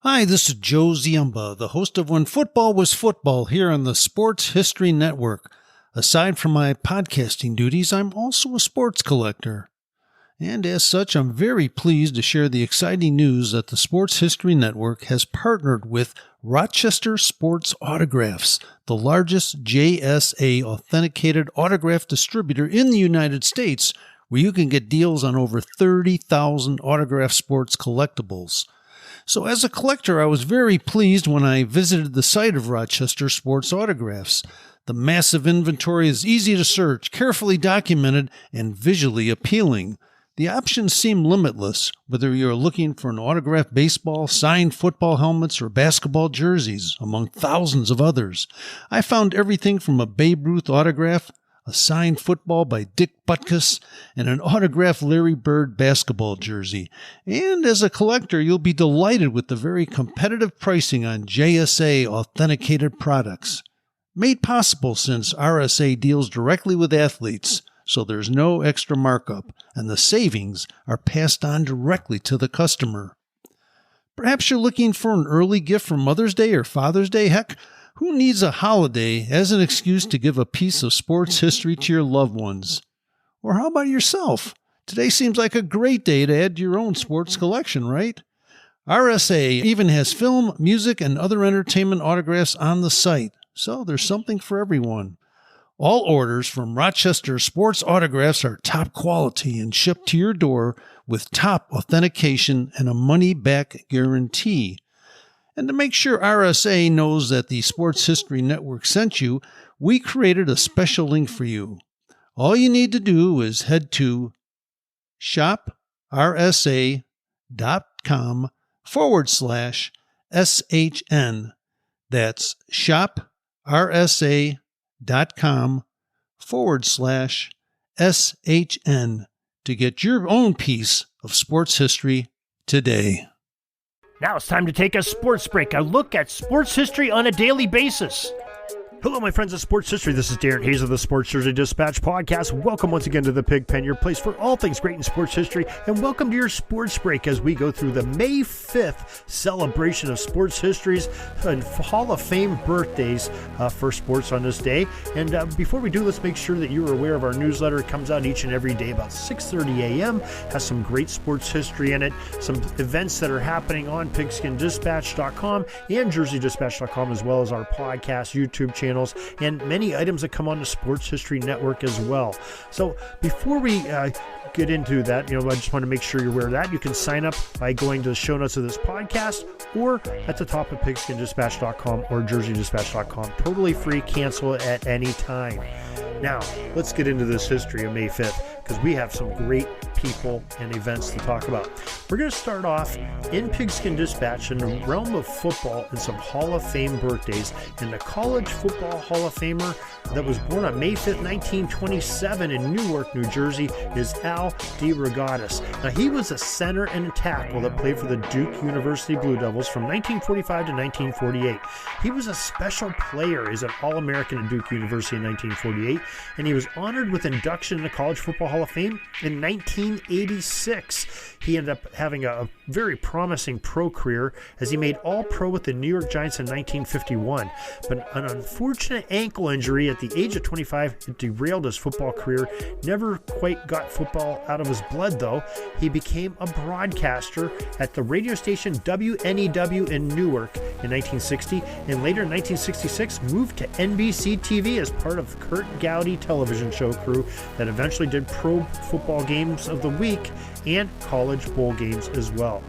Hi, this is Joe Ziemba, the host of When Football Was Football here on the Sports History Network. Aside from my podcasting duties, I'm also a sports collector. And as such, I'm very pleased to share the exciting news that the Sports History Network has partnered with Rochester Sports Autographs, the largest JSA authenticated autograph distributor in the United States, where you can get deals on over 30,000 autograph sports collectibles. So as a collector, I was very pleased when I visited the site of Rochester Sports Autographs. The massive inventory is easy to search, carefully documented, and visually appealing. The options seem limitless, whether you're looking for an autographed baseball, signed football helmets, or basketball jerseys, among thousands of others. I found everything from a Babe Ruth autograph, a signed football by Dick Butkus, and an autographed Larry Bird basketball jersey. And as a collector, you'll be delighted with the very competitive pricing on JSA authenticated products. Made possible since RSA deals directly with athletes, so there's no extra markup, and the savings are passed on directly to the customer. Perhaps you're looking for an early gift for Mother's Day or Father's Day. Heck, who needs a holiday as an excuse to give a piece of sports history to your loved ones? Or how about yourself? Today seems like a great day to add to your own sports collection, right? RSA even has film, music, and other entertainment autographs on the site, so there's something for everyone. All orders from Rochester Sports Autographs are top quality and shipped to your door with top authentication and a money-back guarantee. And to make sure RSA knows that the Sports History Network sent you, we created a special link for you. All you need to do is head to shoprsa.com/SHN. That's shoprsa.com/SHN to get your own piece of sports history today. Now it's time to take a sports break, a look at sports history on a daily basis. Hello, my friends of sports history. This is Darren Hayes of the Sports Jersey Dispatch podcast. Welcome once again to the Pig Pen, your place for all things great in sports history. And welcome to your sports break as we go through the May 5th celebration of sports histories and Hall of Fame birthdays for sports on this day. And before we do, let's make sure that you're aware of our newsletter. It comes out each and every day about 6:30 a.m., has some great sports history in it, some events that are happening on PigskinDispatch.com and JerseyDispatch.com, as well as our podcast, YouTube channels, and many items that come on the Sports History Network as well. So before we get into that, I just want to make sure you're aware of that. You can sign up by going to the show notes of this podcast or at the top of PigskinDispatch.com or JerseyDispatch.com. Totally free, cancel it at any time. Now, let's get into this history of May 5th because we have some great people and events to talk about. We're going to start off in Pigskin Dispatch in the realm of football and some Hall of Fame birthdays. And the College Football Hall of Famer that was born on May 5th, 1927 in Newark, New Jersey is Al DeRogatis. Now, he was a center and a tackle that played for the Duke University Blue Devils from 1945 to 1948. He was a special player. He's an All-American at Duke University in 1948, and he was honored with induction in the College Football Hall of Fame in 1986. He ended up having a very promising pro career as he made All-Pro with the New York Giants in 1951. But an unfortunate ankle injury at the age of 25 derailed his football career. Never quite got football out of his blood, though. He became a broadcaster at the radio station WNEW in Newark in 1960, and later in 1966 moved to NBC TV as part of Kurt Gowdy television show crew that eventually did Pro Football Games of the Week and College Bowl games as well.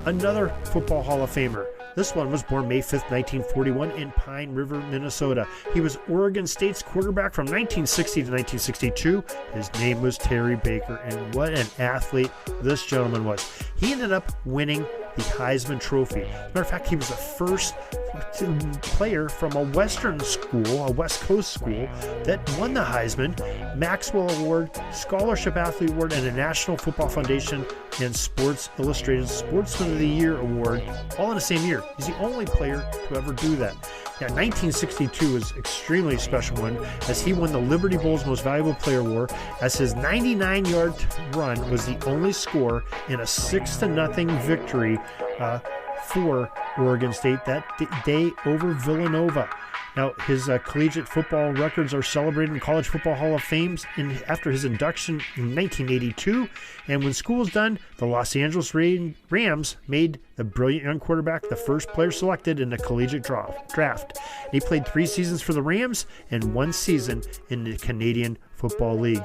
Another Football Hall of Famer. This one was born May 5th, 1941 in Pine River, Minnesota. He was Oregon State's quarterback from 1960 to 1962. His name was Terry Baker, and what an athlete this gentleman was. He ended up winning the Heisman Trophy. As a matter of fact, he was the first player from a Western school, a West Coast school, that won the Heisman, Maxwell Award, Scholarship Athlete Award, and a National Football Foundation and Sports Illustrated Sportsman of the Year Award, all in the same year. He's the only player to ever do that. Now, 1962 was extremely special one as he won the Liberty Bowl's Most Valuable Player Award as his 99-yard run was the only score in a 6-0 victory for Oregon State that day over Villanova. Now, his collegiate football records are celebrated in College Football Hall of Fame after his induction in 1982. And when school was done, the Los Angeles Rams made the brilliant young quarterback the first player selected in the collegiate draft. He played 3 seasons for the Rams and 1 season in the Canadian Football League.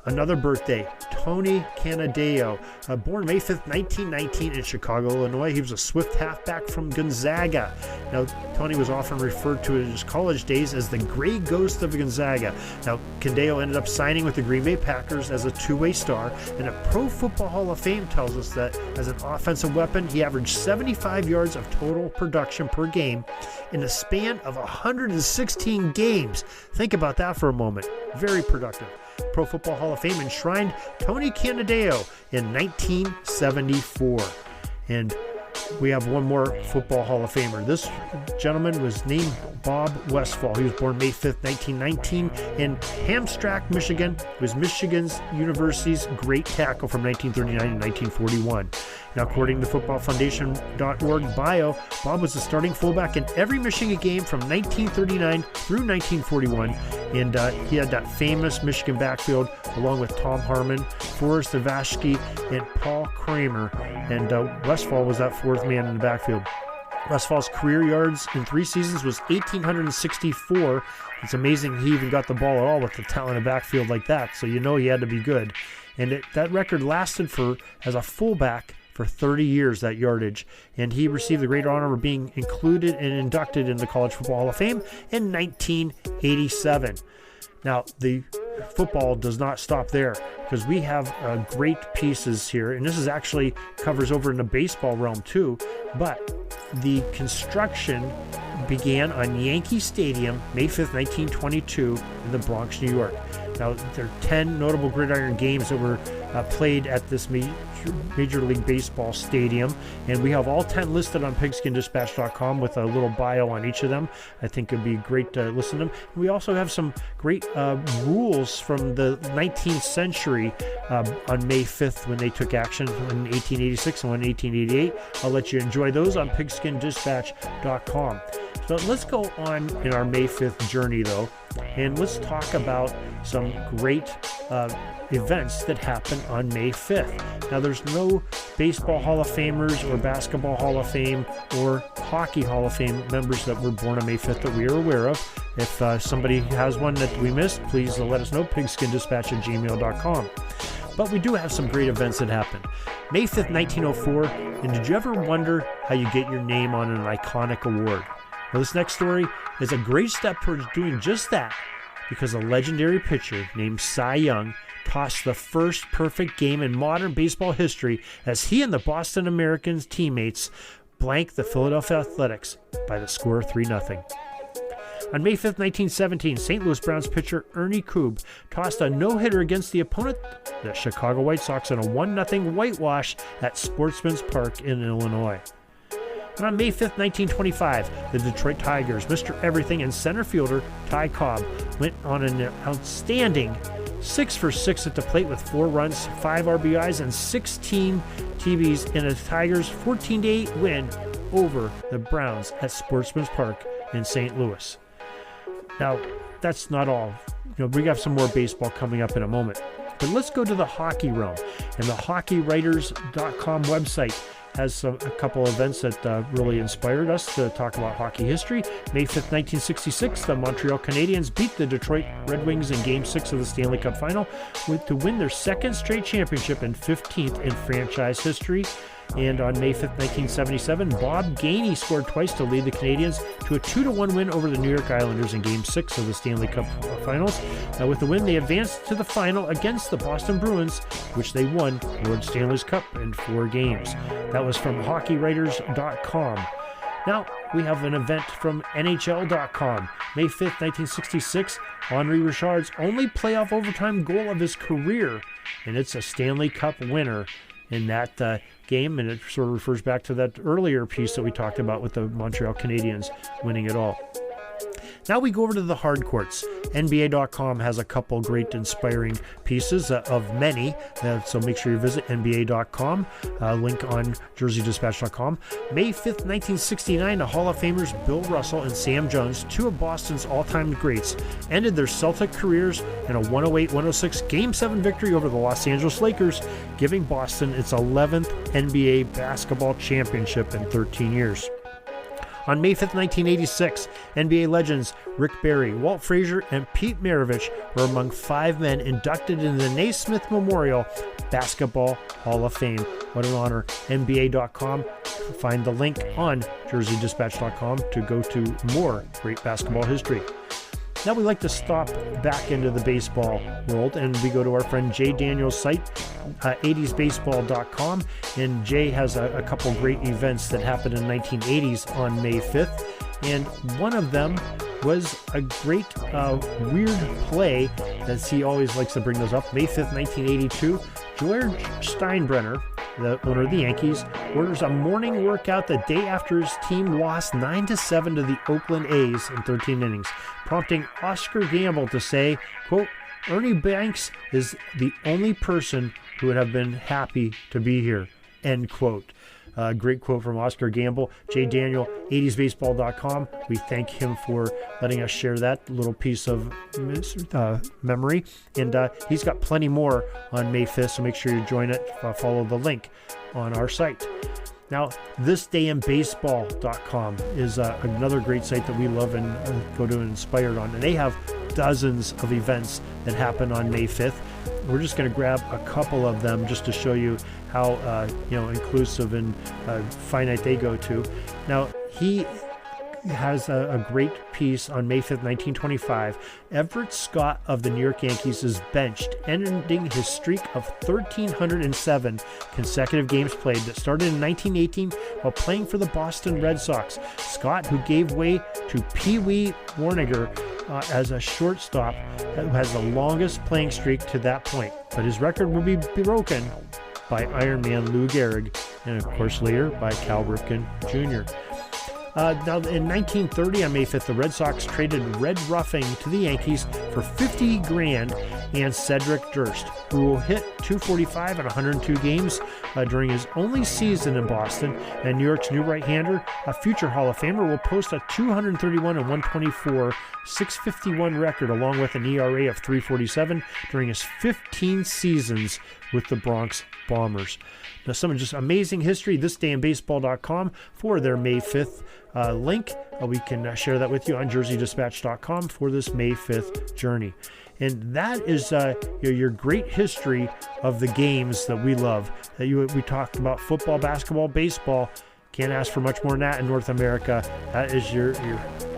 Another birthday, Tony Canadeo, born May 5th, 1919 in Chicago, Illinois. He was a swift halfback from Gonzaga. Now, Tony was often referred to in his college days as the gray ghost of Gonzaga. Now, Canadeo ended up signing with the Green Bay Packers as a two-way star, and a Pro Football Hall of Fame tells us that as an offensive weapon, he averaged 75 yards of total production per game in the span of 116 games. Think about that for a moment. Very productive. Pro Football Hall of Fame enshrined Tony Canadeo in 1974. And we have one more Football Hall of Famer. This gentleman was named Bob Westfall. He was born May 5th, 1919 in Hamtramck, Michigan. He was Michigan's University's great tackle from 1939 to 1941. Now, according to footballfoundation.org bio, Bob was the starting fullback in every Michigan game from 1939 through 1941, and he had that famous Michigan backfield along with Tom Harmon, Forrest Ivashki, and Paul Kramer, and Westfall was that fourth man in the backfield. Westfall's career yards in 3 seasons was 1,864. It's amazing he even got the ball at all with the talented backfield like that, so you know he had to be good. And that record lasted as a fullback for 30 years, that yardage, and he received the great honor of being included and inducted in the College Football Hall of Fame in 1987. Now, the football does not stop there, because we have great pieces here, and this is actually covers over in the baseball realm too, but the construction began on Yankee Stadium May 5th, 1922 in the Bronx, New York. Now, there are 10 notable gridiron games that were played at this Major League Baseball stadium, and we have all 10 listed on pigskindispatch.com with a little bio on each of them. I think it'd be great to listen to them. We also have some great rules from the 19th century on May 5th when they took action in 1886 and 1888. I'll let you enjoy those on pigskindispatch.com. So let's go on in our May 5th journey, though, and let's talk about some great events that happen on May 5th. Now, there's no Baseball Hall of Famers or Basketball Hall of Fame or Hockey Hall of Fame members that were born on May 5th that we are aware of. If somebody has one that we missed, please let us know, pigskindispatch@gmail.com. But we do have some great events that happened. May 5th, 1904, and did you ever wonder how you get your name on an iconic award? Well, this next story is a great step towards doing just that, because a legendary pitcher named Cy Young tossed the first perfect game in modern baseball history as he and the Boston Americans teammates blanked the Philadelphia Athletics by the score of 3-0. On May 5th, 1917, St. Louis Browns pitcher Ernie Koob tossed a no-hitter against the opponent, the Chicago White Sox, in a 1-0 whitewash at Sportsman's Park in Illinois. And on May 5th, 1925, the Detroit Tigers, Mr. Everything, and center fielder Ty Cobb went on an outstanding 6-for-6 at the plate with 4 runs, 5 RBIs, and 16 TBs in a Tigers 14-8 win over the Browns at Sportsman's Park in St. Louis. Now, that's not all. We got some more baseball coming up in a moment. But let's go to the hockey realm. And the hockeywriters.com website has a couple events that really inspired us to talk about hockey history. May 5th, 1966, the Montreal Canadiens beat the Detroit Red Wings in Game 6 of the Stanley Cup Final to win their second straight championship and 15th in franchise history. And on May 5th, 1977, Bob Gainey scored twice to lead the Canadiens to a 2-1 win over the New York Islanders in Game 6 of the Stanley Cup Finals. Now, with the win, they advanced to the final against the Boston Bruins, which they won World Stanley's Cup in 4 games. That was from hockeywriters.com. Now, we have an event from NHL.com. May 5th, 1966, Henri Richard's only playoff overtime goal of his career, and it's a Stanley Cup winner in that game, and it sort of refers back to that earlier piece that we talked about with the Montreal Canadiens winning it all. Now we go over to the hard courts. NBA.com has a couple great inspiring pieces of many, so make sure you visit NBA.com, link on JerseyDispatch.com. May 5th, 1969, the Hall of Famers Bill Russell and Sam Jones, two of Boston's all-time greats, ended their Celtic careers in a 108-106 Game 7 victory over the Los Angeles Lakers, giving Boston its 11th NBA basketball championship in 13 years. On May 5th, 1986, NBA legends Rick Barry, Walt Frazier, and Pete Maravich were among 5 men inducted into the Naismith Memorial Basketball Hall of Fame. What an honor. NBA.com. Find the link on JerseyDispatch.com to go to more great basketball history. Now we like to stop back into the baseball world, and we go to our friend Jay Daniels' site, 80sbaseball.com, and Jay has a couple great events that happened in 1980s on May 5th, and one of them was a great weird play, as he always likes to bring those up. May 5th, 1982, George Steinbrenner, the owner of the Yankees, orders a morning workout the day after his team lost 9-7 to the Oakland A's in 13 innings, prompting Oscar Gamble to say, quote, "Ernie Banks is the only person who would have been happy to be here," end quote. Great quote from Oscar Gamble. Jay Daniel, 80sbaseball.com. We thank him for letting us share that little piece of memory. And he's got plenty more on May 5th, so make sure you join it. Follow the link on our site. Now, thisdayinbaseball.com is another great site that we love and go to and inspired on. And they have dozens of events that happen on May 5th. We're just going to grab a couple of them just to show you how inclusive and finite they go to. Now, he has a great piece on May 5th, 1925. Everett Scott of the New York Yankees is benched, ending his streak of 1,307 consecutive games played that started in 1918 while playing for the Boston Red Sox. Scott, who gave way to Pee Wee Warniger as a shortstop, who has the longest playing streak to that point. But his record will be broken by Iron Man Lou Gehrig, and of course later by Cal Ripken Jr. Now, in 1930, on May 5th, the Red Sox traded Red Ruffing to the Yankees for $50,000 and Cedric Durst, who will hit .245 in 102 games during his only season in Boston. And New York's new right-hander, a future Hall of Famer, will post a 231 and 124, .651 record, along with an ERA of .347 during his 15 seasons with the Bronx Bombers. Now, some just amazing history. Thisdayinbaseball.com for their May 5th link. We can share that with you on JerseyDispatch.com for this May 5th journey. And that is your great history of the games that we love. We talked about football, basketball, baseball. Can't ask for much more than that in North America. That is your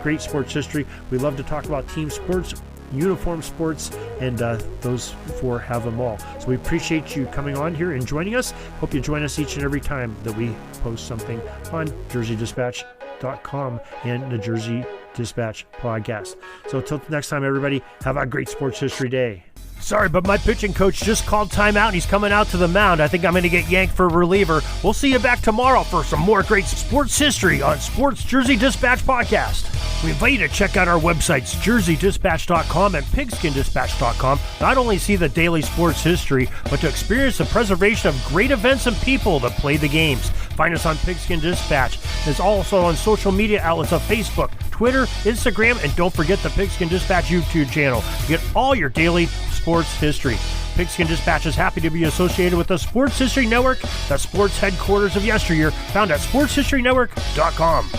great sports history. We love to talk about team sports, uniform sports, and those four have them all. So we appreciate you coming on here and joining us. Hope you join us each and every time that we post something on JerseyDispatch.com and the Jersey Dispatch podcast. So till next time, everybody, have a great sports history day. Sorry, but my pitching coach just called timeout and he's coming out to the mound. I think I'm going to get yanked for a reliever. We'll see you back tomorrow for some more great sports history on Sports Jersey Dispatch Podcast. We invite you to check out our websites, JerseyDispatch.com and PigskinDispatch.com. Not only see the daily sports history, but to experience the preservation of great events and people that play the games. Find us on Pigskin Dispatch. It's also on social media outlets of Facebook, Twitter, Instagram, and don't forget the Pigskin Dispatch YouTube channel to get all your daily sports history. Pigskin Dispatch is happy to be associated with the Sports History Network, the sports headquarters of yesteryear, found at sportshistorynetwork.com.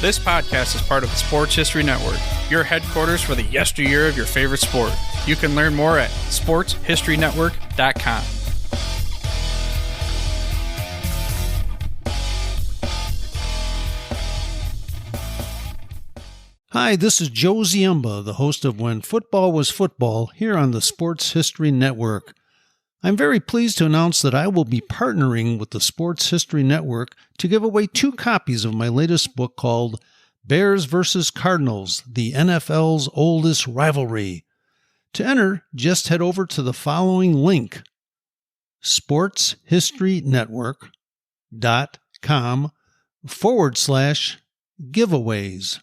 This podcast is part of the Sports History Network, your headquarters for the yesteryear of your favorite sport. You can learn more at sportshistorynetwork.com. Hi, this is Joe Ziemba, the host of When Football Was Football, here on the Sports History Network. I'm very pleased to announce that I will be partnering with the Sports History Network to give away 2 copies of my latest book called Bears vs. Cardinals, the NFL's Oldest Rivalry. To enter, just head over to the following link, sportshistorynetwork.com/ giveaways.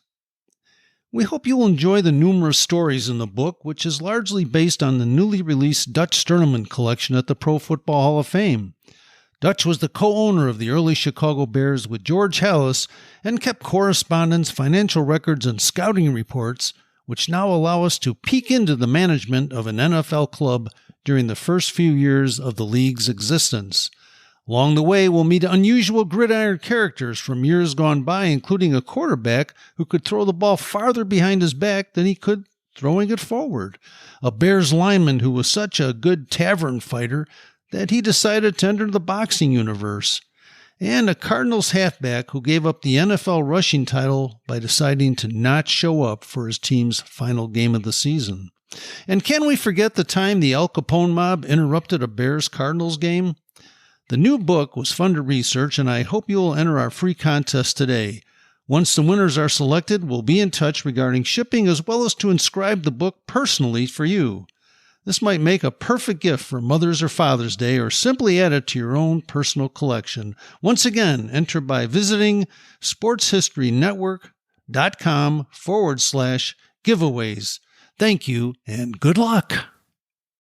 We hope you will enjoy the numerous stories in the book, which is largely based on the newly released Dutch Tournament collection at the Pro Football Hall of Fame. Dutch was the co-owner of the early Chicago Bears with George Halas and kept correspondence, financial records, and scouting reports, which now allow us to peek into the management of an NFL club during the first few years of the league's existence. Along the way, we'll meet unusual gridiron characters from years gone by, including a quarterback who could throw the ball farther behind his back than he could throwing it forward, a Bears lineman who was such a good tavern fighter that he decided to enter the boxing universe, and a Cardinals halfback who gave up the NFL rushing title by deciding to not show up for his team's final game of the season. And can we forget the time the Al Capone mob interrupted a Bears-Cardinals game? The new book was fun to research, and I hope you will enter our free contest today. Once the winners are selected, we'll be in touch regarding shipping as well as to inscribe the book personally for you. This might make a perfect gift for Mother's or Father's Day, or simply add it to your own personal collection. Once again, enter by visiting sportshistorynetwork.com/giveaways. Thank you and good luck.